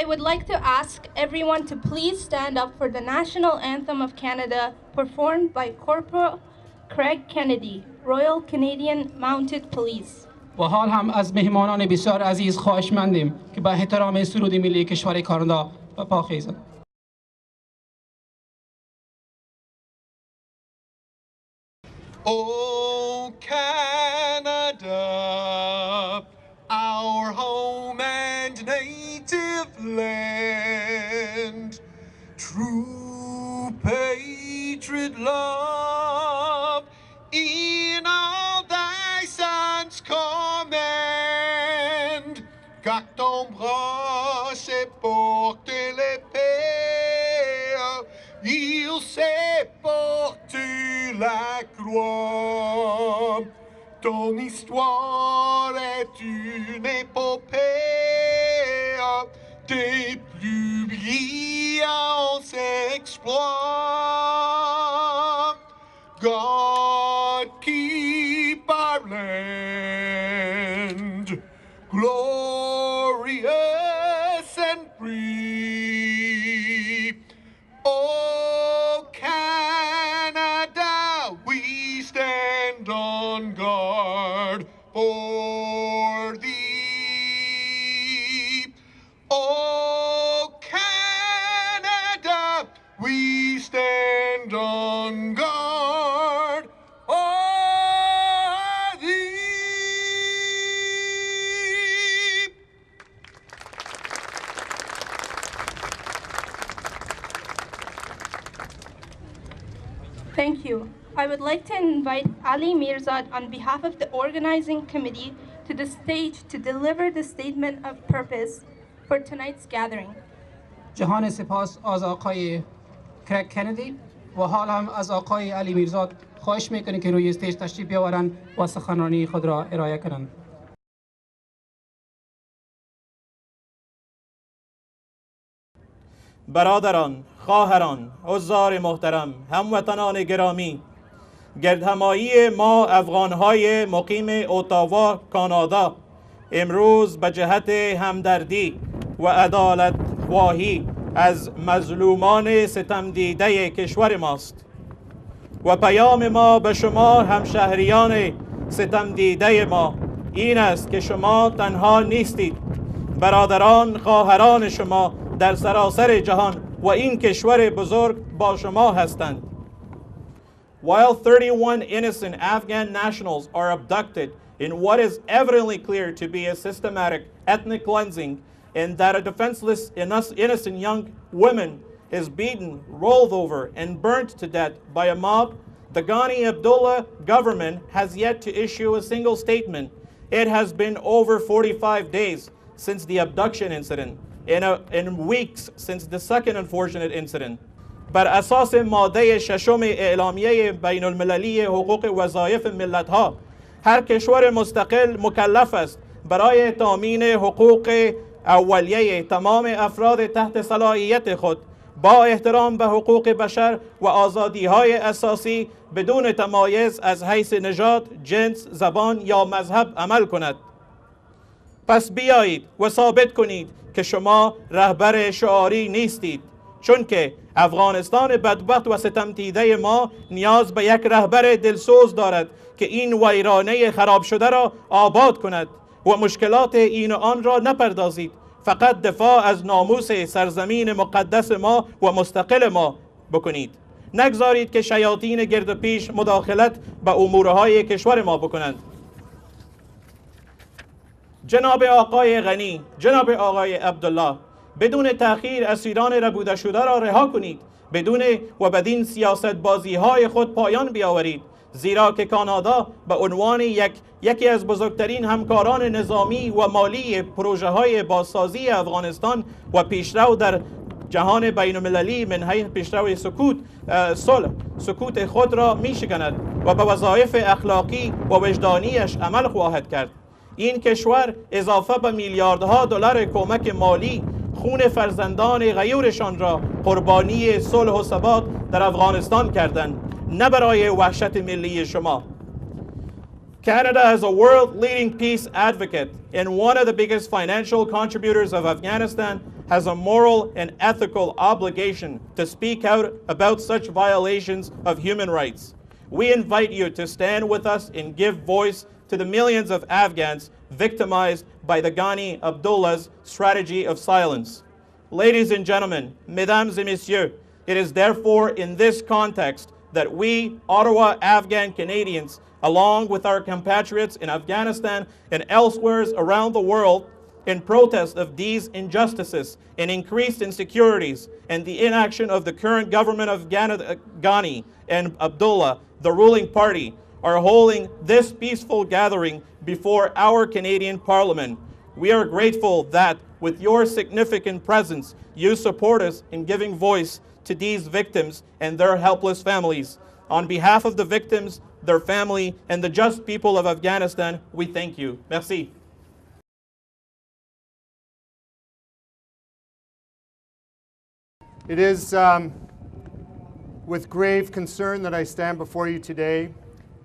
I would like to ask everyone to please stand up for the national anthem of Canada performed by Corporal Craig Kennedy, Royal Canadian Mounted Police. و حال هم از مهمانان بسیار عزیز خواهشمندیم که به احترام سرود ملی کشور کانادا به پا خیزند. Oh Canada, our home and native land, true patriot love in all thy sons command. Garde ton bras et porte l'épée, il sait porter la croix. Ton histoire est une épopée des plus brillants exploits. God keep our land glorious and free. Oh Canada, we stand on guard for thee. Oh Canada, we stand on guard for thee. Thank you. I would like to invite Ali Mirzad on behalf of the organizing committee to the stage to deliver the statement of purpose for tonight's gathering. جهان سپاس از آقای کرک کندی و حال هم از آقای علی میرزاد خواهش میکنیم که روی استیج تشریف بیاورند و سخنرانی خود را ارائه کنند. برادران، خواهران، عزار محترم، هموطنان گرامی، گردهمایی ما افغانهای مقیم اتاوا کانادا امروز به جهت همدردی و عدالت خواهی از مظلومان ستم دیده کشور ماست و پیام ما به شما همشهریان ستم دیده ما این است که شما تنها نیستید. برادران، خواهران شما در سراسر جهان و این کشور بزرگ با شما هستند. While 31 innocent Afghan nationals are abducted in what is evidently clear to be a systematic ethnic cleansing, and that a defenseless innocent young woman is beaten, rolled over, and burnt to death by a mob, the Ghani Abdullah government has yet to issue a single statement. It has been over 45 days since the abduction incident, and weeks since the second unfortunate incident. بر اساس ماده ششم اعلامیه بین المللی حقوق وظایف ملت‌ها، هر کشور مستقل مکلف است برای تامین حقوق اولیه تمام افراد تحت صلاحیت خود با احترام به حقوق بشر و آزادی‌های اساسی بدون تمایز از حیث نژاد، جنس، زبان یا مذهب عمل کند. پس بیایید و ثابت کنید که شما رهبر شعاری نیستید، چون که افغانستان بدبخت و ستم دیده ما نیاز به یک رهبر دلسوز دارد که این ویرانه خراب شده را آباد کند و مشکلات این و آن را نپردازید، فقط دفاع از ناموس سرزمین مقدس ما و مستقل ما بکنید. نگذارید که شیاطین گرد پیش مداخلت به امورهای کشور ما بکنند. جناب آقای غنی، جناب آقای عبدالله، بدون تأخیر اسیران ربوده شده را رها کنید، بدون و بدین سیاست بازی های خود پایان بیاورید، زیرا که کانادا به عنوان یکی از بزرگترین همکاران نظامی و مالی پروژه های بازسازی افغانستان و پیشرو در جهان بین المللی من حیث پیشرو سکوت خود را می شکند و به وظایف اخلاقی و وجدانیش عمل خواهد کرد. این کشور اضافه به میلیاردها دلار کمک مالی خون فرزندان غیورشان را قربانی صلح و ثبات در افغانستان کردند، نه برای وحشت ملی شما. Canada, as a world-leading peace advocate and one of the biggest financial contributors of Afghanistan, has a moral and ethical obligation to speak out about such violations of human rights. We invite you to stand with us and give voice to the millions of Afghans victimized by the Ghani Abdullah's strategy of silence. Ladies and gentlemen, mesdames et messieurs, it is therefore in this context that we, Ottawa Afghan Canadians, along with our compatriots in Afghanistan and elsewhere around the world, in protest of these injustices and increased insecurities and the inaction of the current government of Ghani and Abdullah, the ruling party, are holding this peaceful gathering before our Canadian Parliament. We are grateful that with your significant presence, you support us in giving voice to these victims and their helpless families. On behalf of the victims, their family, and the just people of Afghanistan, we thank you. Merci. It is with grave concern that I stand before you today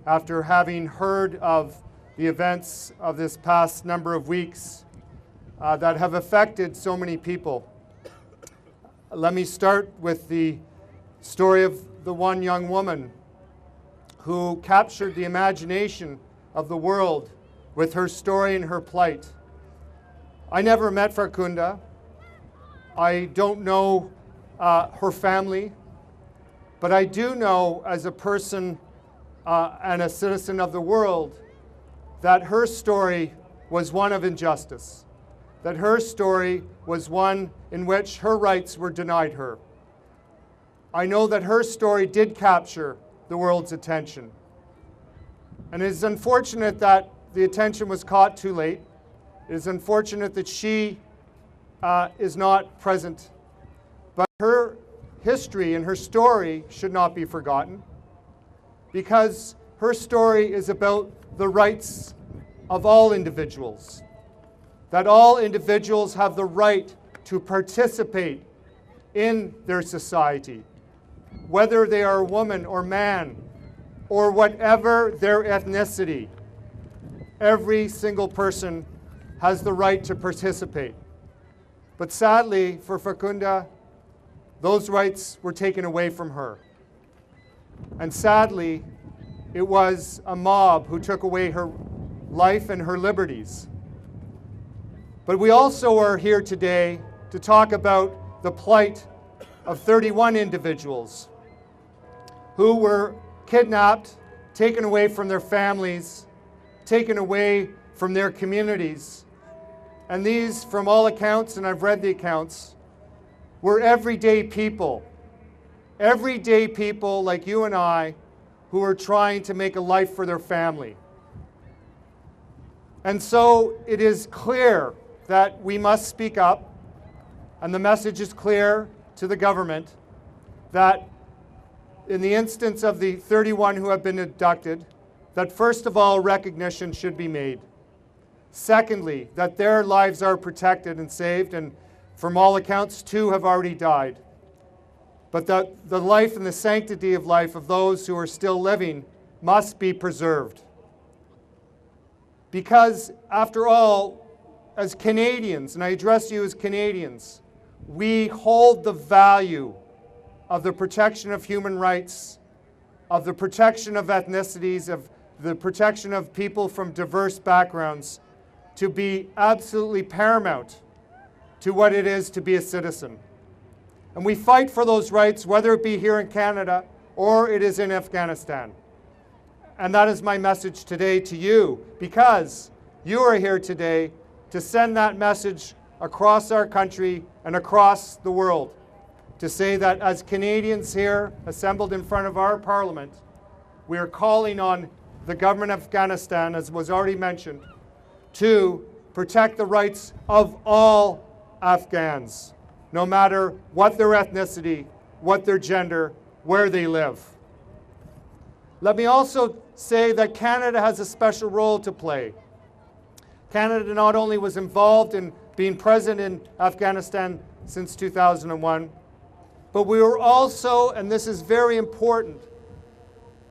after having heard of the events of this past number of weeks that have affected so many people. Let me start with the story of the one young woman who captured the imagination of the world with her story and her plight. I never met Farkunda. I don't know her family, but I do know as a person and a citizen of the world that her story was one of injustice, that her story was one in which her rights were denied her. I know that her story did capture the world's attention. And it is unfortunate that the attention was caught too late. It is unfortunate that she is not present. But her history and her story should not be forgotten, because her story is about the rights of all individuals, that all individuals have the right to participate in their society, whether they are woman or man, or whatever their ethnicity. Every single person has the right to participate. But sadly, for Farkunda, those rights were taken away from her. And sadly, it was a mob who took away her life and her liberties. But we also are here today to talk about the plight of 31 individuals who were kidnapped, taken away from their families, taken away from their communities. And these, from all accounts, and I've read the accounts, were everyday people like you and I, who are trying to make a life for their family. And so it is clear that we must speak up, and the message is clear to the government that in the instance of the 31 who have been abducted, that first of all, recognition should be made. Secondly, that their lives are protected and saved, and from all accounts, 2 have already died. But that the life and the sanctity of life of those who are still living must be preserved. Because, after all, as Canadians, and I address you as Canadians, we hold the value of the protection of human rights, of the protection of ethnicities, of the protection of people from diverse backgrounds, to be absolutely paramount to what it is to be a citizen. And we fight for those rights, whether it be here in Canada or it is in Afghanistan. And that is my message today to you, because you are here today to send that message across our country and across the world, to say that as Canadians here assembled in front of our Parliament, we are calling on the government of Afghanistan, as was already mentioned, to protect the rights of all Afghans, no matter what their ethnicity, what their gender, where they live. Let me also say that Canada has a special role to play. Canada not only was involved in being present in Afghanistan since 2001, but we were also, and this is very important,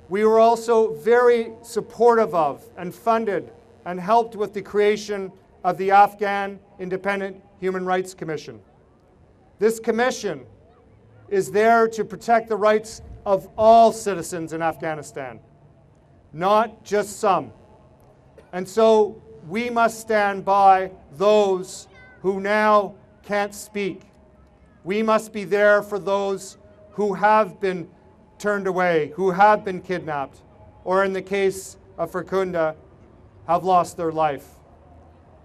we were also very supportive of and funded and helped with the creation of the Afghan Independent Human Rights Commission. This commission is there to protect the rights of all citizens in Afghanistan, not just some. And so we must stand by those who now can't speak. We must be there for those who have been turned away, who have been kidnapped, or in the case of Farkunda, have lost their life.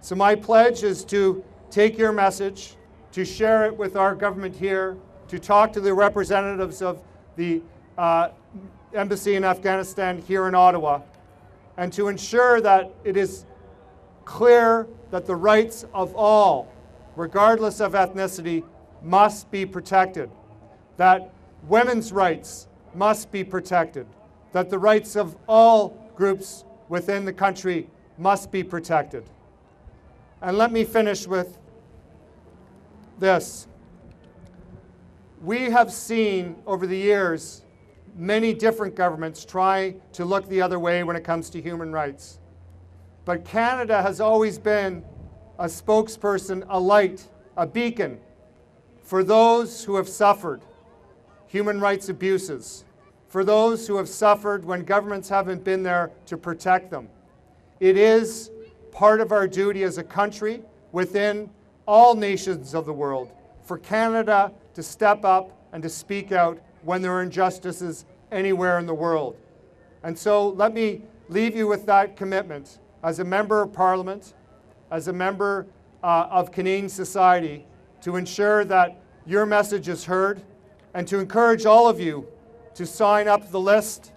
So my pledge is to take your message, to share it with our government here, to talk to the representatives of the embassy in Afghanistan here in Ottawa, and to ensure that it is clear that the rights of all, regardless of ethnicity, must be protected, that women's rights must be protected, that the rights of all groups within the country must be protected. And let me finish with this. We have seen over the years many different governments try to look the other way when it comes to human rights. But Canada has always been a spokesperson, a light, a beacon for those who have suffered human rights abuses, for those who have suffered when governments haven't been there to protect them. It is part of our duty as a country within all nations of the world for Canada to step up and to speak out when there are injustices anywhere in the world. And so let me leave you with that commitment as a member of Parliament, as a member of Canadian society, to ensure that your message is heard, and to encourage all of you to sign up the list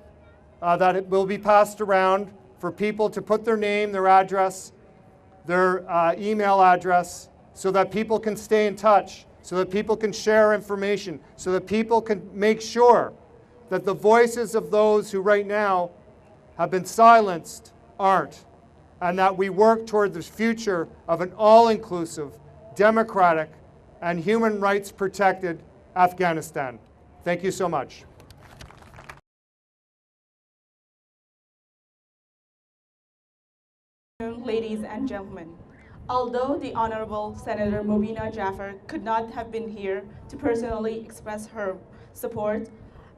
that it will be passed around for people to put their name, their address, their email address, so that people can stay in touch, so that people can share information, so that people can make sure that the voices of those who right now have been silenced aren't, and that we work toward the future of an all-inclusive, democratic, and human rights protected Afghanistan. Thank you so much. Ladies and gentlemen, although the Honorable Senator Mubina Jaffer could not have been here to personally express her support,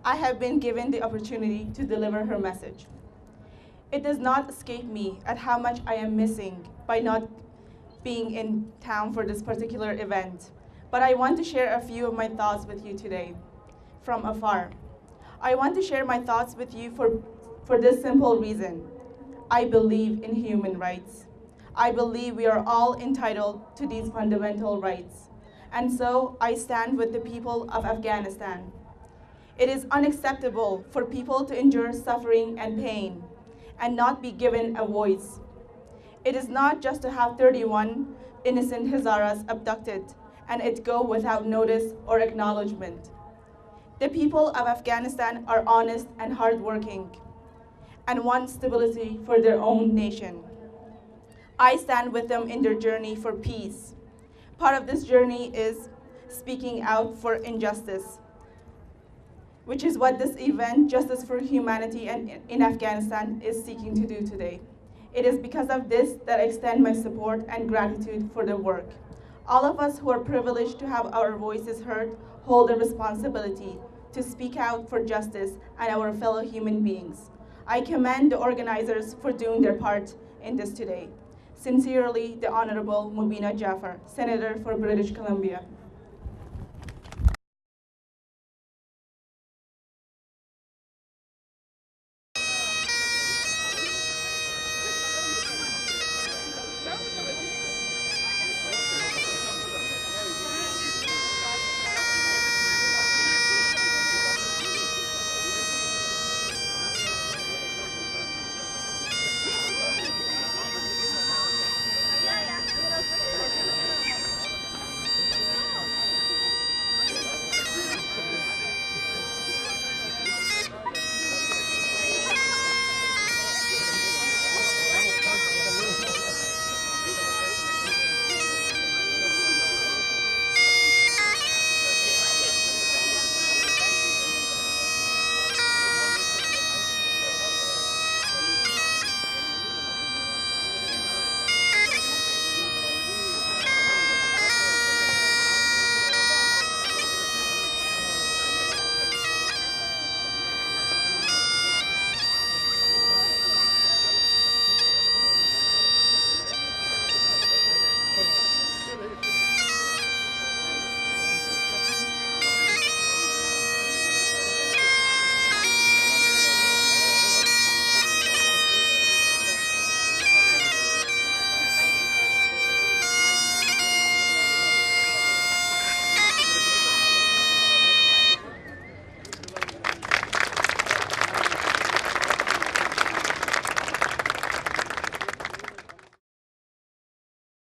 I have been given the opportunity to deliver her message. It does not escape me at how much I am missing by not being in town for this particular event, but I want to share a few of my thoughts with you today from afar. I want to share my thoughts with you for this simple reason. I believe in human rights. I believe we are all entitled to these fundamental rights. And so I stand with the people of Afghanistan. It is unacceptable for people to endure suffering and pain and not be given a voice. It is not just to have 31 innocent Hazaras abducted and it go without notice or acknowledgement. The people of Afghanistan are honest and hardworking and want stability for their own nation. I stand with them in their journey for peace. Part of this journey is speaking out for injustice, which is what this event, Justice for Humanity in Afghanistan, is seeking to do today. It is because of this that I extend my support and gratitude for their work. All of us who are privileged to have our voices heard hold a responsibility to speak out for justice and our fellow human beings. I commend the organizers for doing their part in this today. Sincerely, the Honorable Mubina Jaffer, Senator for British Columbia.